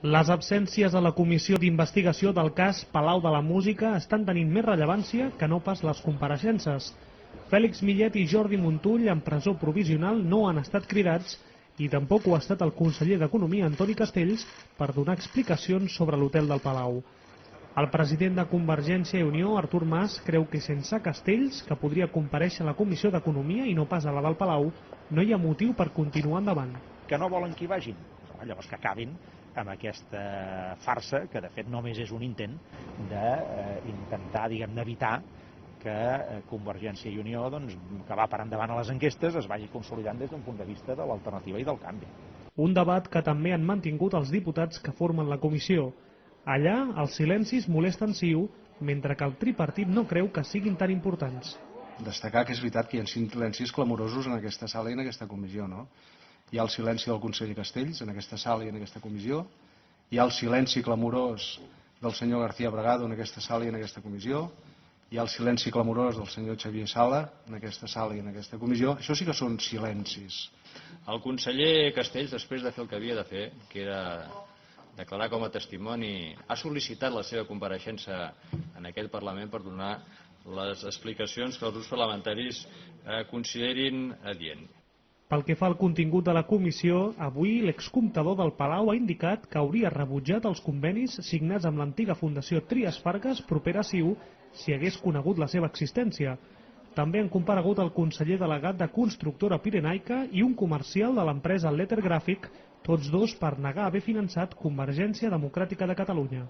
Les absències a la comissió d'investigació del cas Palau de la Música estan tenint més rellevància que no pas les compareixences. Fèlix Millet i Jordi Montull, en presó provisional, no han estat cridats i tampoc ho ha estat el conseller d'Economia, Antoni Castells, per donar explicacions sobre l'hotel del Palau. El president de Convergència i Unió, Artur Mas, creu que sense Castells, que podria comparèixer a la Comissió d'Economia i no pas a la del Palau, no hi ha motiu per continuar endavant. Que no volen que hi vagin? Llavors que acabin amb aquesta farsa, que de fet només és un intent d'intentar, diguem-ne, evitar que Convergència i Unió, que va per endavant a les enquestes, es vagi consolidant des d'un punt de vista de l'alternativa i del canvi. Un debat que també han mantingut els diputats que formen la comissió. Allà, els silencis molesten CiU, mentre que el tripartit no creu que siguin tan importants. Destacar que és veritat que hi ha silencis clamorosos en aquesta sala i en aquesta comissió, no? Hi ha el silenci del conseller Castells en aquesta sala i en aquesta comissió, hi ha el silenci clamorós del senyor García Bragado en aquesta sala i en aquesta comissió, hi ha el silenci clamorós del senyor Xavier Sala en aquesta sala i en aquesta comissió. Això sí que són silencis. El conseller Castells, després de fer el que havia de fer, que era declarar com a testimoni, ha sol·licitat la seva compareixença en aquell Parlament per donar les explicacions que els grups parlamentaris considerin adient. Pel que fa al contingut de la comissió, avui l'excomptador del Palau ha indicat que hauria rebutjat els convenis signats amb l'antiga Fundació Trias Fargas propera a CiU si hagués conegut la seva existència. També han comparegut el conseller delegat de Constructora Pirenaica i un comercial de l'empresa Letter Graphic, tots dos per negar haver finançat Convergència Democràtica de Catalunya.